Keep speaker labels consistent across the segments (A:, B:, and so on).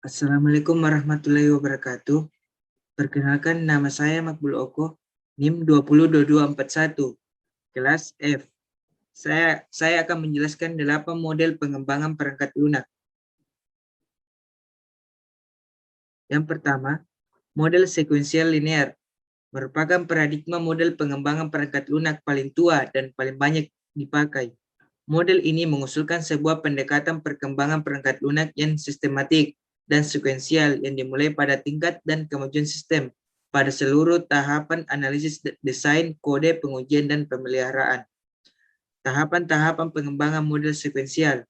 A: Assalamualaikum warahmatullahi wabarakatuh. Perkenalkan, nama saya Makbul Oko, NIM 202241, kelas F. Saya akan menjelaskan 8 model pengembangan perangkat lunak. Yang pertama, model sekuensial linear merupakan paradigma model pengembangan perangkat lunak paling tua dan paling banyak dipakai. Model ini mengusulkan sebuah pendekatan perkembangan perangkat lunak yang sistematik dan sekuensial yang dimulai pada tingkat dan kemajuan sistem pada seluruh tahapan analisis desain, kode, pengujian, dan pemeliharaan. Tahapan-tahapan pengembangan model sekuensial.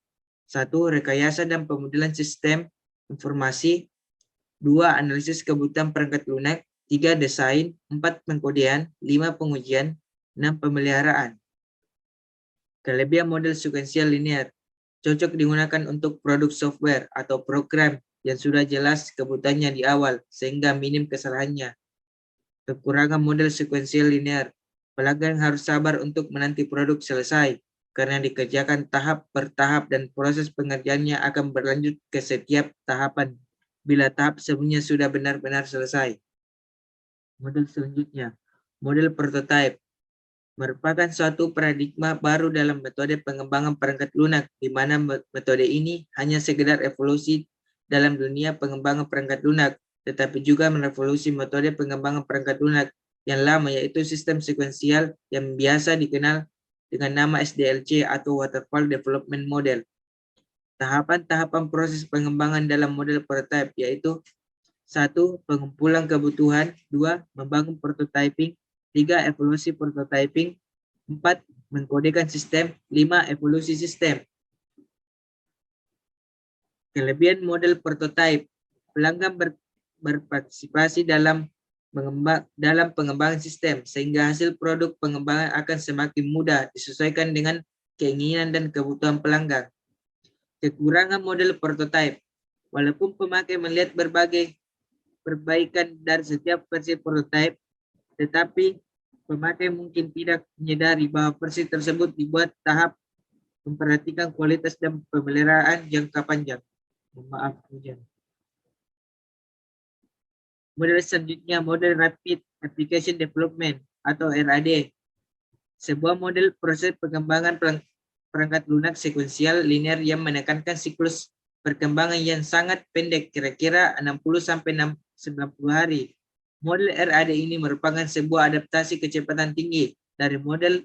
A: 1. Rekayasa dan pemodelan sistem informasi. 2. Analisis kebutuhan perangkat lunak. 3. Desain. 4. Pengkodean. 5. Pengujian. 6. Pemeliharaan. Kelebihan model sekuensial linear cocok digunakan untuk produk software atau program yang sudah jelas kebutuhannya di awal sehingga minim kesalahannya. Kekurangan model sekuensial linear, pelanggan harus sabar untuk menanti produk selesai karena dikerjakan tahap per tahap dan proses pengerjaannya akan berlanjut ke setiap tahapan bila tahap sebelumnya sudah benar-benar selesai. Model selanjutnya, model prototype merupakan suatu paradigma baru dalam metode pengembangan perangkat lunak, di mana metode ini hanya sekedar evolusi dalam dunia pengembangan perangkat lunak, tetapi juga merevolusi metode pengembangan perangkat lunak yang lama, yaitu sistem sekuensial yang biasa dikenal dengan nama SDLC atau Waterfall Development Model. Tahapan-tahapan proses pengembangan dalam model prototype yaitu 1. Pengumpulan kebutuhan. 2. Membangun prototyping. 3. Evolusi prototyping. 4. Mengkodekan sistem. 5. Evolusi sistem. Kelebihan model prototype. Pelanggan berpartisipasi dalam pengembangan sistem, sehingga hasil produk pengembangan akan semakin mudah disesuaikan dengan keinginan dan kebutuhan pelanggan. Kekurangan model prototype. Walaupun pemakai melihat berbagai perbaikan dari setiap versi prototype, tetapi pemakai mungkin tidak menyadari bahwa versi tersebut dibuat tahap memperhatikan kualitas dan pemeliharaan jangka panjang. Maaf, hujan. Model selanjutnya, model Rapid Application Development atau RAD. Sebuah model proses pengembangan perangkat lunak sekuensial linear yang menekankan siklus perkembangan yang sangat pendek, kira-kira 60-90 hari. Model RAD ini merupakan sebuah adaptasi kecepatan tinggi dari model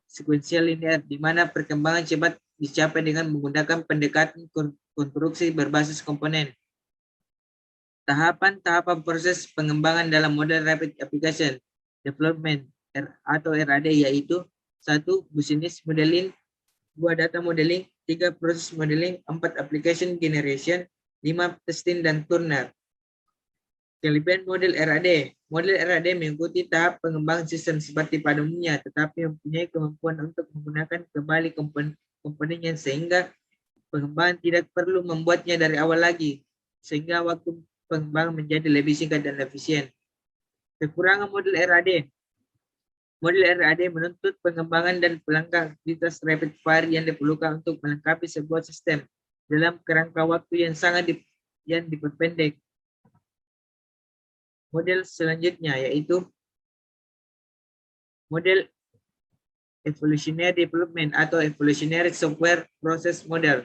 A: sekuensial linear, di mana perkembangan cepat dicapai dengan menggunakan pendekatan konstruksi berbasis komponen. Tahapan-tahapan proses pengembangan dalam model Rapid Application Development atau RAD yaitu 1. Business Modeling. 2. Data Modeling. 3. Proses Modeling. 4. Application Generation. 5. Testing dan Turner. Kelebihan model RAD. Model RAD mengikuti tahap pengembangan sistem seperti pada umumnya, tetapi mempunyai kemampuan untuk menggunakan kembali komponennya sehingga pengembangan tidak perlu membuatnya dari awal lagi, sehingga waktu pengembangan menjadi lebih singkat dan efisien. Kekurangan model RAD. Model RAD menuntut pengembangan dan pelangkah-aktivitas rapid fire yang diperlukan untuk melengkapi sebuah sistem dalam kerangka waktu yang sangat diperpendek. Model selanjutnya yaitu model Evolutionary Development atau Evolutionary Software Process Model.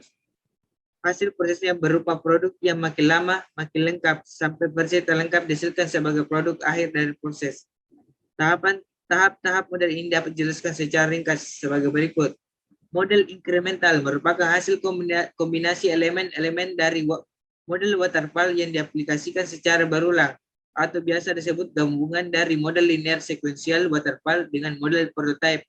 A: Hasil prosesnya berupa produk yang makin lama makin lengkap sampai versi terlengkap dihasilkan sebagai produk akhir dari proses. Tahap-tahap model ini dapat dijelaskan secara ringkas sebagai berikut. Model incremental merupakan hasil kombinasi elemen-elemen dari model waterfall yang diaplikasikan secara berulang, atau biasa disebut gabungan dari model linear sekuensial waterfall dengan model prototype.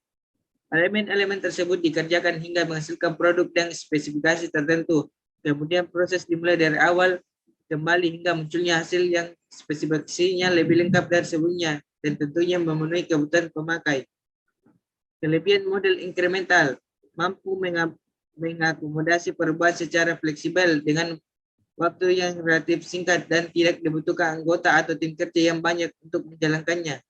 A: Elemen-elemen tersebut dikerjakan hingga menghasilkan produk dan spesifikasi tertentu. Kemudian proses dimulai dari awal kembali hingga munculnya hasil yang spesifikasinya lebih lengkap dari sebelumnya dan tentunya memenuhi kebutuhan pemakai. Kelebihan model incremental mampu mengakomodasi perubahan secara fleksibel dengan waktu yang relatif singkat dan tidak dibutuhkan anggota atau tim kerja yang banyak untuk menjalankannya.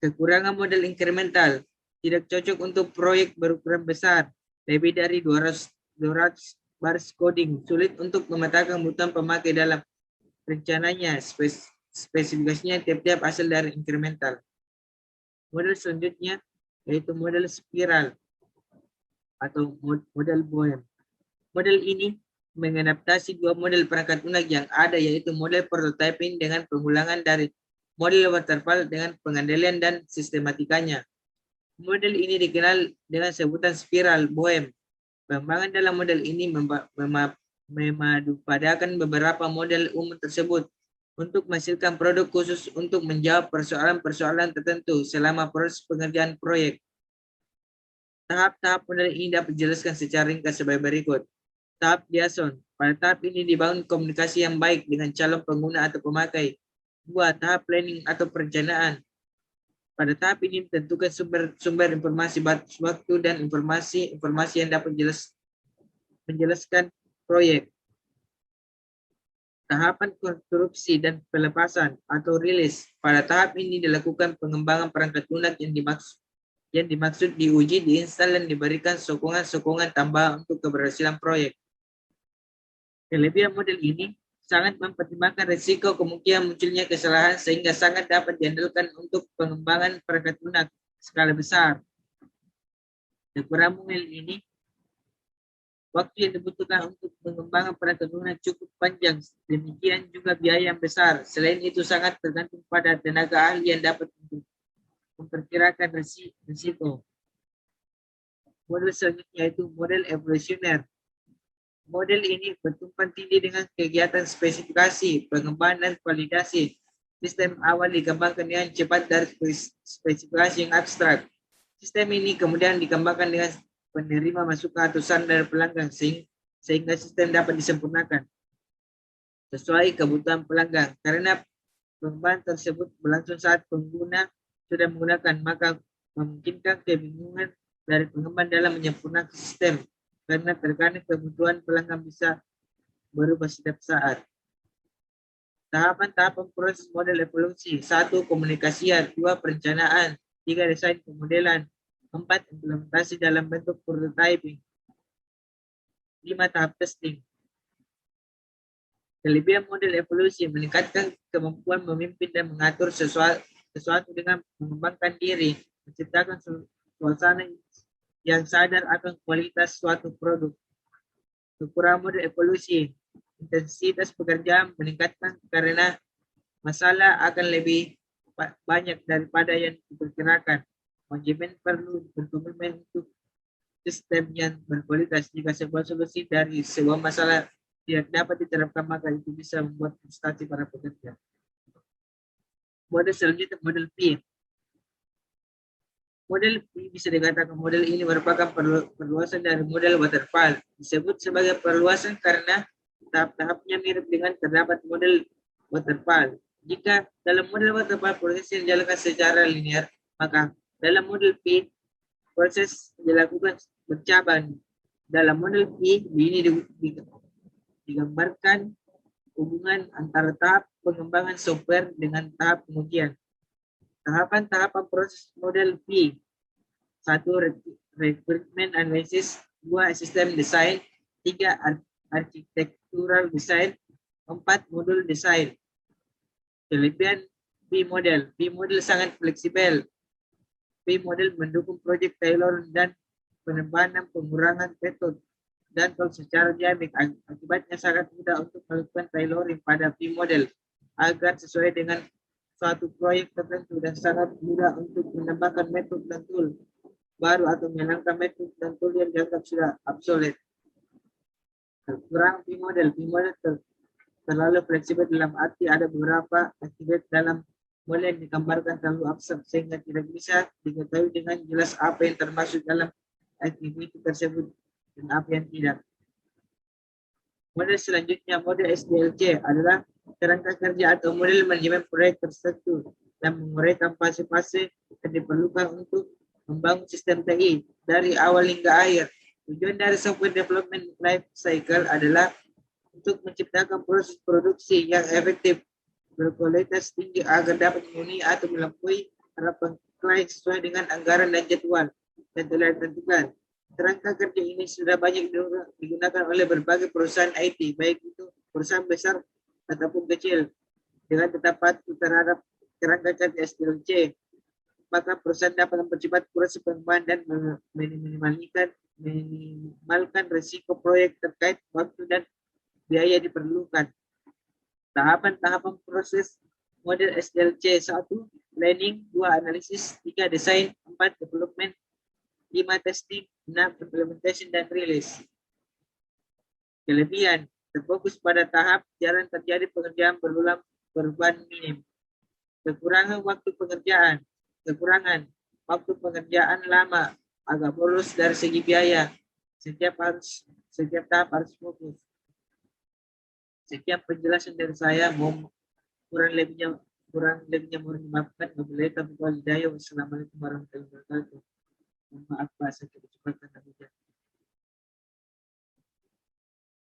A: Kekurangan model incremental tidak cocok untuk proyek berukuran besar, lebih dari 200 baris coding, sulit untuk memetakan kebutuhan pemakai dalam rencananya, spesifikasinya tiap-tiap asal dari incremental. Model selanjutnya yaitu model spiral atau model Bohm. Model ini mengadaptasi dua model perangkat lunak yang ada, yaitu model prototyping dengan pengulangan dari model waterfall dengan pengendalian dan sistematikanya. Model ini dikenal dengan sebutan spiral Bohm. Pengembangan dalam model ini memadupadankan beberapa model umum tersebut untuk menghasilkan produk khusus untuk menjawab persoalan-persoalan tertentu selama proses pengerjaan proyek. Tahap-tahap model ini dapat dijelaskan secara ringkas sebagai berikut. Tahap liaison. Pada tahap ini dibangun komunikasi yang baik dengan calon pengguna atau pemakai. 2. Tahap planning atau perencanaan. Pada tahap ini tentukan sumber informasi batas waktu dan informasi yang dapat menjelaskan proyek. Tahapan konstruksi dan pelepasan atau rilis. Pada tahap ini dilakukan pengembangan perangkat lunak yang dimaksud diuji, diinstal, dan diberikan sokongan-sokongan tambahan untuk keberhasilan proyek. Kelebihan model ini sangat mempertimbangkan risiko kemungkinan munculnya kesalahan sehingga sangat dapat diandalkan untuk pengembangan perangkat lunak skala besar. Kekurangan model ini, waktu yang dibutuhkan untuk mengembangkan perangkat lunak cukup panjang, demikian juga biaya yang besar. Selain itu sangat tergantung pada tenaga ahli yang dapat memperkirakan risiko. Model selanjutnya yaitu model evolusioner. Model ini bertumpang tindih dengan kegiatan spesifikasi, pengembangan, dan validasi. Sistem awal dikembangkan dengan cepat dari spesifikasi yang abstrak. Sistem ini kemudian dikembangkan dengan penerima masukan atau saran dari pelanggan sehingga sistem dapat disempurnakan sesuai kebutuhan pelanggan. Karena pengembangan tersebut berlangsung saat pengguna sudah menggunakan, maka memungkinkan kebingungan dari pengembang dalam menyempurnakan sistem. Karena terkadang kebutuhan pelanggan bisa berubah setiap saat. Tahapan-tahapan proses model evolusi. 1. Komunikasian. 2. Perencanaan. 3. Desain pemodelan. 4. Implementasi dalam bentuk prototyping. 5. Tahap testing. Kelebihan model evolusi meningkatkan kemampuan memimpin dan mengatur sesuatu dengan mengembangkan diri, menciptakan suasana yang sadar akan kualitas suatu produk. Kekurangan model evolusi, intensitas pekerjaan meningkatkan karena masalah akan lebih banyak daripada yang diperkirakan. Manajemen perlu berkomitmen untuk sistem yang berkualitas. Jika sebuah solusi dari sebuah masalah tidak dapat diterapkan, maka itu bisa membuat frustasi para pekerja. Model selanjutnya model P. Model P bisa dikatakan model ini merupakan perluasan dari model waterfall. Disebut sebagai perluasan karena tahap-tahapnya mirip dengan terdapat model waterfall. Jika dalam model waterfall proses yang dijalankan secara linear, maka dalam model P proses dilakukan bercabang. Dalam model P ini digambarkan hubungan antara tahap pengembangan software dengan tahap pengujian. Tahapan-tahapan proses model P. 1. Requirement analysis. 2. System design. 3. Architectural design. 4. Modul design. Kelebihan P model. P model sangat fleksibel. P model mendukung project tailor dan pengembangan pengurangan metode dan tools secara dinamik. Akibatnya sangat mudah untuk melakukan tailoring pada P model agar sesuai dengan suatu proyek tertentu dan sangat mudah untuk menambahkan metode dan tool baru atau menghilangkan metode dan tool yang dianggap sudah obsolete. Kurang P model terlalu fleksibel dalam arti ada beberapa aktivitas dalam model yang digambarkan terlalu abstrak sehingga tidak bisa diketahui dengan jelas apa yang termasuk dalam aktivitas tersebut dan apa yang tidak. Model selanjutnya, model SDLC adalah kerangka kerja atau model manajemen proyek tertentu dan menguraikan fase-fase yang diperlukan untuk membangun sistem TI dari awal hingga akhir. Tujuan dari software development life cycle adalah untuk menciptakan proses produksi yang efektif, berkualitas tinggi agar dapat memenuhi atau melampaui harapan klien sesuai dengan anggaran dan jadwal yang telah ditentukan. Kerangka kerja ini sudah banyak digunakan oleh berbagai perusahaan IT, baik itu perusahaan besar ataupun kecil. Dengan tetap patuh terhadap kerangka kerja SDLC, maka perusahaan dapat mempercepat proses pengembangan dan meminimalkan risiko proyek terkait waktu dan biaya diperlukan. Tahapan-tahapan proses model SDLC: 1. Planning, 2. Analisis, 3. Desain, 4. Development, 5. Testing, 6. Implementation dan release. Kelebihan: terfokus pada tahap, jarang terjadi pengerjaan berulang, perubahan minim. Kekurangan waktu pengerjaan: kekurangan waktu pengerjaan lama, agak boros dari segi biaya. Setiap tahap harus fokus. Sekian penjelasan dari saya. Kurang lebihnya mohon dimaafkan. Wabillahi taufiq wal hidayah. Wassalamualaikum warahmatullahi wabarakatuh. Mohon maaf bahasa kecepatan.